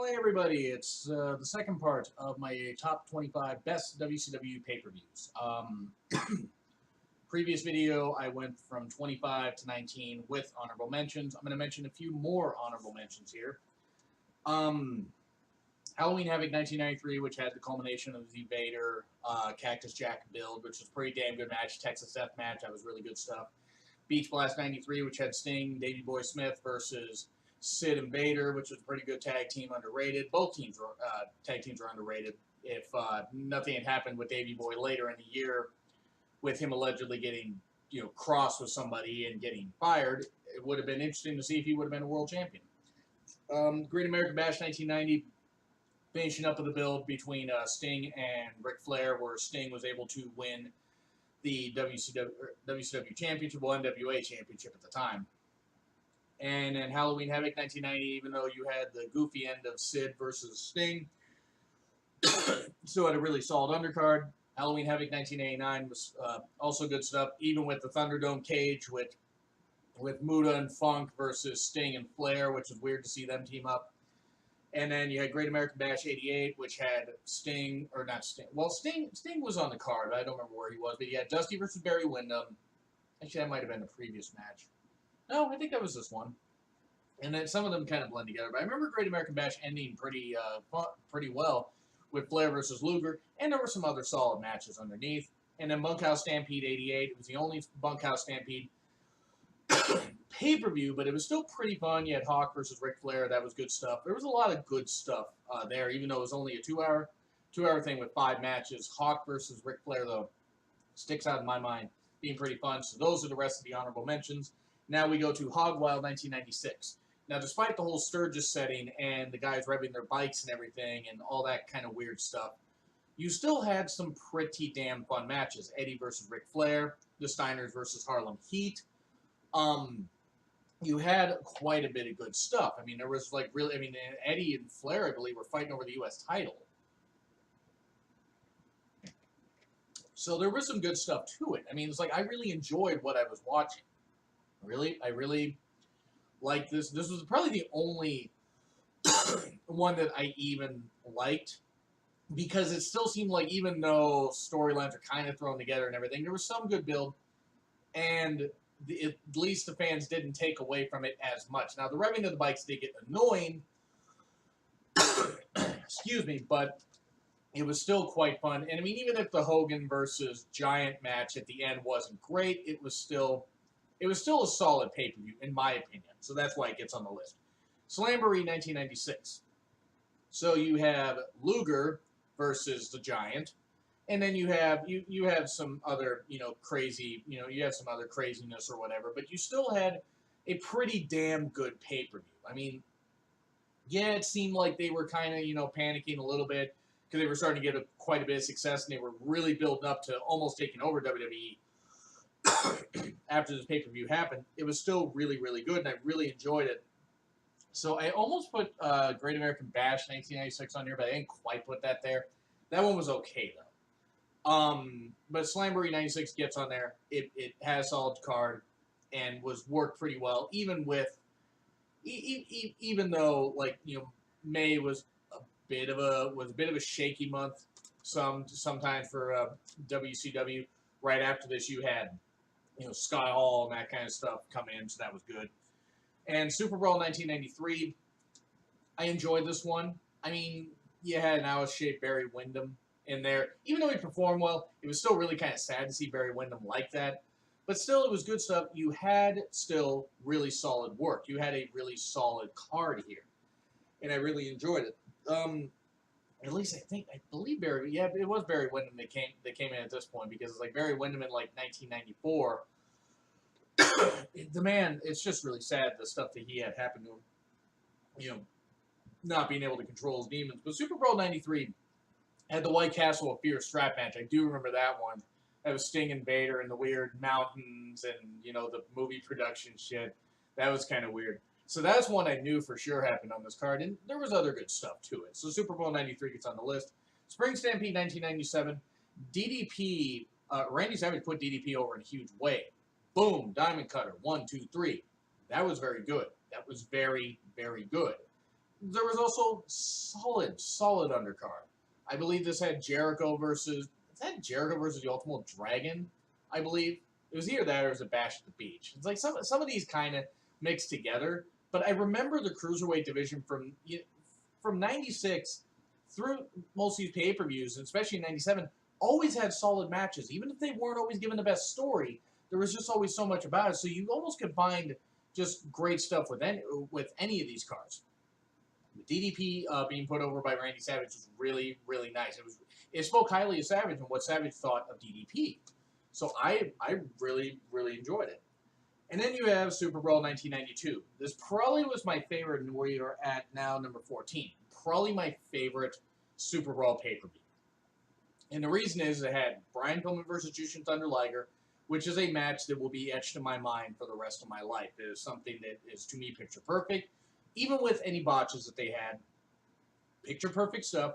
Hey everybody, it's the second part of my top 25 best WCW pay-per-views. Previous video, I went from 25 to 19 with honorable mentions. I'm going to mention a few more honorable mentions here. Halloween Havoc 1993, which had the culmination of the Vader Cactus Jack build, which was a pretty damn good match. Texas Death Match, that was really good stuff. Beach Blast 93, which had Sting, Davey Boy Smith versus Sid and Vader, which was a pretty good tag team, underrated. Both teams were tag teams were underrated. If nothing had happened with Davey Boy later in the year, with him allegedly getting crossed with somebody and getting fired, it would have been interesting to see if he would have been a world champion. Great American Bash 1990, finishing up of the build between Sting and Ric Flair, where Sting was able to win the WCW Championship, well, NWA Championship at the time. And then Halloween Havoc 1990, even though you had the goofy end of Sid versus Sting, still had a really solid undercard. Halloween Havoc 1989 was also good stuff, even with the Thunderdome cage with Muta and Funk versus Sting and Flair, which was weird to see them team up. And then you had Great American Bash 88, which had Sting, or not Sting. Well, Sting was on the card, but I don't remember where he was. But you had Dusty versus Barry Windham. Actually, that might have been the previous match. No, I think that was this one. And then some of them kind of blend together. But I remember Great American Bash ending pretty well with Flair versus Luger. And there were some other solid matches underneath. And then Bunkhouse Stampede 88. It was the only Bunkhouse Stampede pay-per-view, but it was still pretty fun. You had Hawk versus Ric Flair. That was good stuff. There was a lot of good stuff there, even though it was only a two-hour thing with 5 matches. Hawk versus Ric Flair, though, sticks out in my mind, being pretty fun. So those are the rest of the honorable mentions. Now we go to Hog Wild 1996. Now, despite the whole Sturgis setting and the guys revving their bikes and everything and all that kind of weird stuff, you still had some pretty damn fun matches. Eddie versus Ric Flair, the Steiners versus Harlem Heat. You had quite a bit of good stuff. I mean, there was Eddie and Flair, I believe, were fighting over the U.S. title. So there was some good stuff to it. I mean, it's like I really enjoyed what I was watching. I really liked this. This was probably the only one that I even liked, because it still seemed like, even though storylines are kind of thrown together and everything, there was some good build, and at least the fans didn't take away from it as much. Now, the revving of the bikes did get annoying, excuse me, but it was still quite fun. And I mean, even if the Hogan versus Giant match at the end wasn't great, it was still a solid pay-per-view, in my opinion. So that's why it gets on the list. Slamboree 1996. So you have Luger versus the Giant. And then you have some other, crazy, you have some other craziness or whatever, but you still had a pretty damn good pay-per-view. I mean, yeah, it seemed like they were kind of, panicking a little bit because they were starting to get quite a bit of success, and they were really building up to almost taking over WWE after this pay-per-view happened. It was still really, really good, and I really enjoyed it. So I almost put Great American Bash 1996 on here, but I didn't quite put that there. That one was okay, though. But Slamboree 96 gets on there. It has a solid card and was worked pretty well, even with, even though, May was a bit of a shaky month sometimes for WCW. Right after this, you had Scott Hall and that kind of stuff come in, so that was good. And Super Bowl 1993, I enjoyed this one. I mean, you had an out-of-shape Barry Windham in there. Even though he performed well, it was still really kind of sad to see Barry Windham like that. But still, it was good stuff. You had still really solid work. You had a really solid card here. And I really enjoyed it. At least I believe Barry, yeah, it was Barry Windham that came in at this point, because it's like Barry Windham in 1994. The man, it's just really sad, the stuff that he had happen to him. Not being able to control his demons. But Super Bowl 93 had the White Castle of Fear strap match. I do remember that one. That was Sting and Vader in the weird mountains and, the movie production shit. That was kind of weird. So that's one I knew for sure happened on this card, and there was other good stuff to it. So Super Bowl 93 gets on the list. Spring Stampede 1997. DDP, Randy Savage put DDP over in a huge way. Boom, Diamond Cutter, 1, 2, 3. That was very good. That was very, very good. there was also solid undercard. I believe this had Jericho versus the Ultimate Dragon. I believe it was either that or it was a Bash at the Beach. It's like some of these kind of mixed together. But I remember the cruiserweight division from '96 through most of these pay per views, and especially in '97, always had solid matches, even if they weren't always given the best story. There was just always so much about it, so you almost could find just great stuff with any of these cards. DDP being put over by Randy Savage was really nice. It spoke highly of Savage and what Savage thought of DDP. So I really enjoyed it. And then you have Super Bowl 1992. This probably was my favorite, and we are at now number 14. Probably my favorite Super Bowl pay-per-view. And the reason is it had Brian Pillman versus Jushin Thunder Liger, which is a match that will be etched in my mind for the rest of my life. It is something that is, to me, picture perfect. Even with any botches that they had, picture perfect stuff,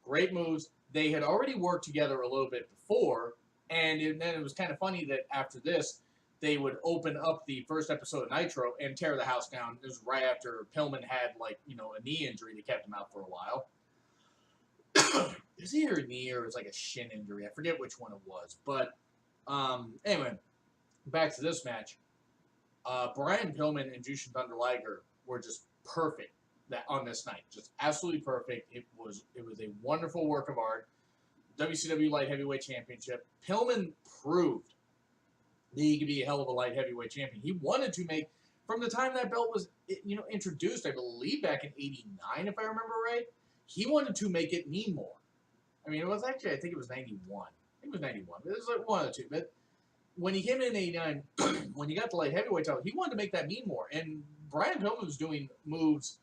great moves. They had already worked together a little bit before, and then it was kind of funny that after this, they would open up the first episode of Nitro and tear the house down. This was right after Pillman had, a knee injury that kept him out for a while. It was either a knee or it was like a shin injury. I forget which one it was. But anyway, back to this match. Brian Pillman and Jushin Thunder Liger were just perfect on this night. Just absolutely perfect. It was a wonderful work of art. WCW Light Heavyweight Championship. Pillman proved that he could be a hell of a light heavyweight champion. He wanted to make, from the time that belt was introduced, I believe back in '89, if I remember right, he wanted to make it mean more. I mean, it was actually, I think it was 91. I think it was 91. It was like one of the two. But when he came in '89, when he got the light heavyweight title, he wanted to make that mean more. And Brian Pillman was doing moves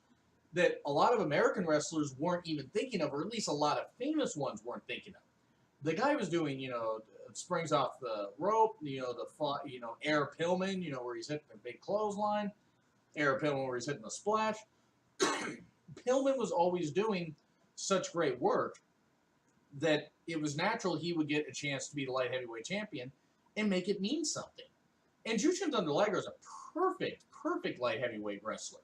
that a lot of American wrestlers weren't even thinking of, or at least a lot of famous ones weren't thinking of. The guy was doing, springs off the rope, air Pillman, where he's hitting the big clothesline, air Pillman where he's hitting the splash. Pillman was always doing such great work that it was natural he would get a chance to be the light heavyweight champion and make it mean something. And Jushin Thunder Liger is a perfect light heavyweight wrestler.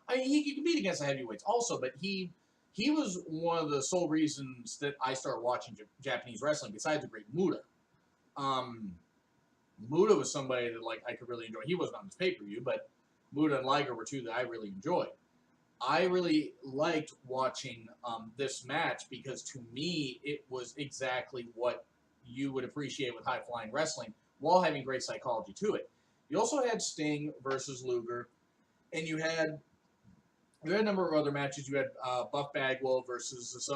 I mean, he could compete against the heavyweights also, but he was one of the sole reasons that I started watching Japanese wrestling, besides the great Muta. Muta was somebody that I could really enjoy. He wasn't on this pay-per-view, but Muta and Liger were two that I really enjoyed. I really liked watching this match because, to me, it was exactly what you would appreciate with high-flying wrestling while having great psychology to it. You also had Sting versus Luger, and you had a number of other matches. You had Buff Bagwell versus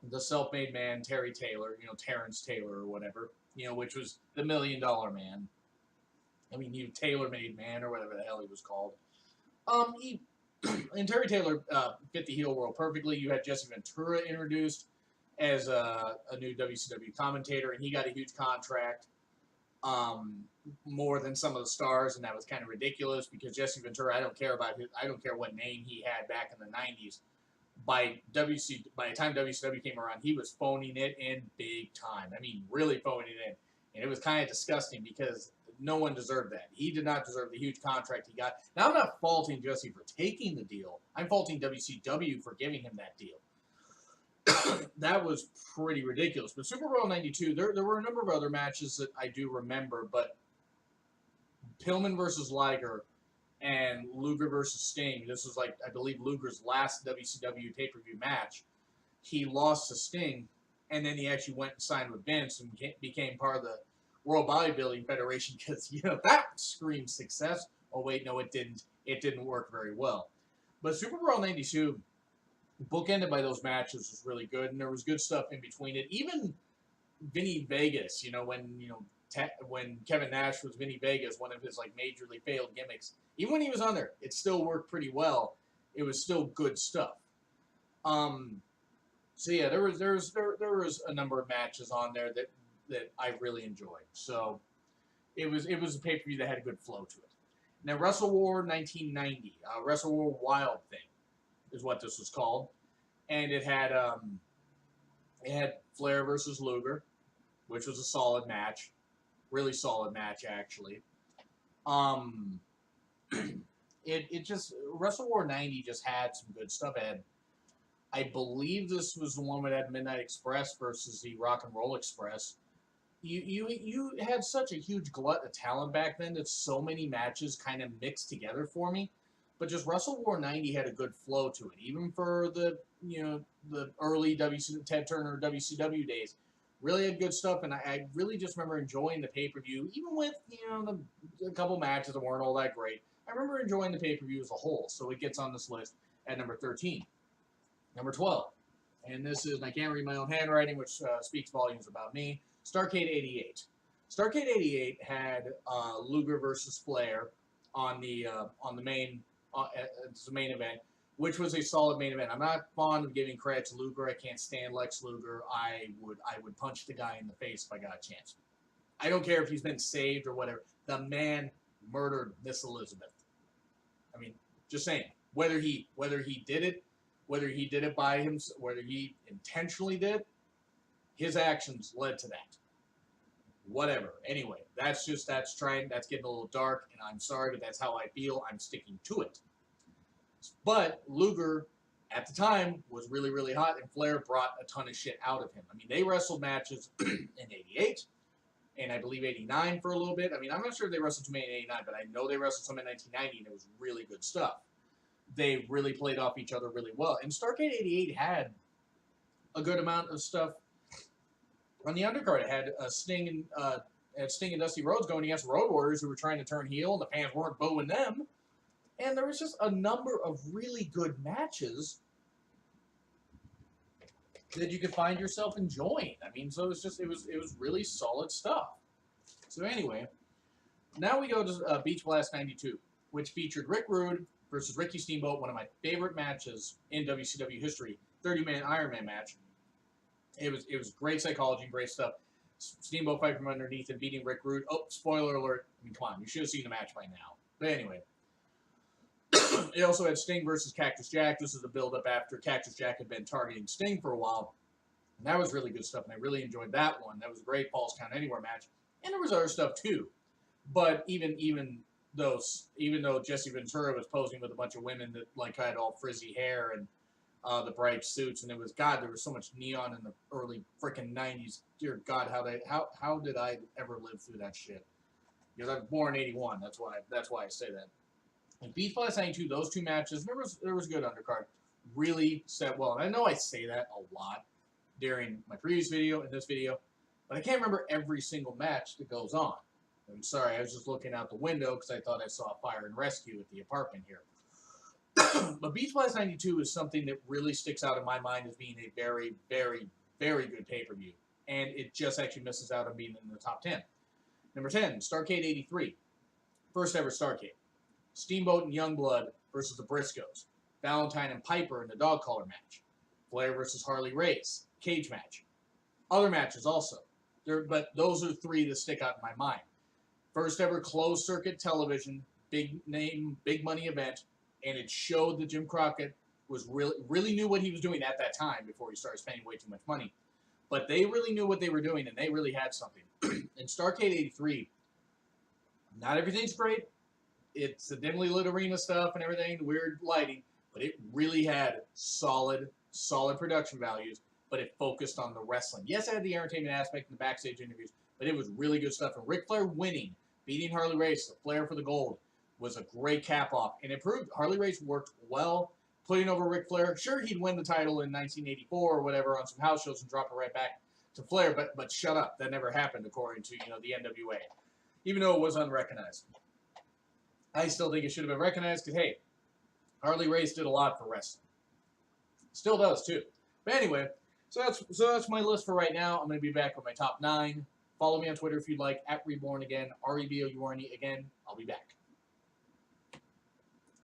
the self-made man, Terry Taylor, Terrence Taylor or whatever, which was the $1 Million Man. I mean, Taylor-made man or whatever the hell he was called. And Terry Taylor fit the heel world perfectly. You had Jesse Ventura introduced as a new WCW commentator, and he got a huge contract, more than some of the stars, and that was kind of ridiculous because Jesse Ventura, I don't care what name he had back in the '90s. By the time WCW came around, he was phoning it in big time. I mean, really phoning it in, and it was kind of disgusting because no one deserved that. He did not deserve the huge contract he got. Now, I'm not faulting Jesse for taking the deal. I'm faulting WCW for giving him that deal. That was pretty ridiculous. But Super Bowl '92, there were a number of other matches that I do remember, but Pillman versus Liger and Luger versus Sting. This was I believe Luger's last WCW pay-per-view match. He lost to Sting, and then he actually went and signed with Vince and became part of the World Bodybuilding Federation because, that screams success. Oh, wait, no, it didn't. It didn't work very well. But Super Bowl '92, bookended by those matches, was really good, and there was good stuff in between it. Even Vinny Vegas, when Kevin Nash was Vinny Vegas, one of his majorly failed gimmicks, even when he was on there, it still worked pretty well. It was still good stuff. So yeah, there was a number of matches on there that I really enjoyed. So it was a pay-per-view that had a good flow to it. Now, Wrestle War 1990, Wrestle War Wild Thing is what this was called, and it had Flair versus Luger, which was a solid match, really solid match actually. it just Wrestle War 90 just had some good stuff. It had, I believe this was the one that had Midnight Express versus the Rock and Roll Express. You had such a huge glut of talent back then that so many matches kind of mixed together for me. But just Wrestle War 90 had a good flow to it, even for the early Ted Turner WCW days. Really had good stuff, and I really just remember enjoying the pay per view, even with a couple matches that weren't all that great. I remember enjoying the pay per view as a whole. So it gets on this list at number 13. Number 12, and this is, I can't read my own handwriting, which speaks volumes about me, Starrcade 88. Starrcade 88 had Luger versus Flair on the main the main event, which was a solid main event. I'm not fond of giving credit to Luger. I can't stand Lex Luger. I would punch the guy in the face if I got a chance. I don't care if he's been saved or whatever. The man murdered Miss Elizabeth. I mean, just saying. Whether he did it, whether he did it by himself, whether he intentionally did, his actions led to that. Whatever. Anyway, that's getting a little dark, and I'm sorry, but that's how I feel. I'm sticking to it. But Luger, at the time, was really, really hot, and Flair brought a ton of shit out of him. I mean, they wrestled matches in 88, and I believe 89 for a little bit. I mean, I'm not sure if they wrestled too many in 89, but I know they wrestled some in 1990, and it was really good stuff. They really played off each other really well. And Starrcade 88 had a good amount of stuff on the undercard. It had Sting and Dusty Rhodes going against Road Warriors who were trying to turn heel, and the fans weren't booing them. And there was just a number of really good matches that you could find yourself enjoying. I mean, so it was really solid stuff. So anyway, now we go to Beach Blast 92, which featured Rick Rude versus Ricky Steamboat, one of my favorite matches in WCW history, 30-man Iron Man match. It was great psychology, great stuff. Steamboat fight from underneath and beating Rick Rude. Oh, spoiler alert. I mean, come on, you should have seen the match by now. But anyway, it also had Sting versus Cactus Jack. This is a build-up after Cactus Jack had been targeting Sting for a while. And that was really good stuff, and I really enjoyed that one. That was a great Falls Count Anywhere match. And there was other stuff, too. But even though Jesse Ventura was posing with a bunch of women that like had all frizzy hair and the bright suits, and there was so much neon in the early freaking 90s. Dear God, how did I ever live through that shit? Because I was born in 81. That's why I say that. And Beach Blast 92, those two matches, there was a good undercard. Really set well. And I know I say that a lot during my previous video and this video, but I can't remember every single match that goes on. I'm sorry, I was just looking out the window because I thought I saw fire and rescue at the apartment here. But Beach Blast 92 is something that really sticks out in my mind as being a very, very, very good pay-per-view. And it just actually misses out on being in the top 10. Number 10, Starrcade 83. First ever Starrcade. Steamboat and Youngblood versus the Briscoes. Valentine and Piper in the dog collar match. Flair versus Harley Race. Cage match. Other matches also. But those are three that stick out in my mind. First ever closed circuit television, big name, big money event, and it showed that Jim Crockett was really knew what he was doing at that time before he started spending way too much money. But they really knew what they were doing, and they really had something. In Starrcade 83, not everything's great. It's the dimly lit arena stuff and everything, the weird lighting, but it really had solid production values, but it focused on the wrestling. Yes, it had the entertainment aspect and the backstage interviews, but it was really good stuff. And Ric Flair winning, beating Harley Race, the Flair for the gold, was a great cap-off. And it proved Harley Race worked well, putting over Ric Flair. Sure, he'd win the title in 1984 or whatever on some house shows and drop it right back to Flair, but shut up. That never happened, according to the NWA, even though it was unrecognized. I still think it should have been recognized because, hey, Harley Race did a lot for wrestling. Still does, too. But anyway, so that's my list for right now. I'm going to be back with my top 9. Follow me on Twitter if you'd like, @RebornAgain, REBOURNE again. I'll be back.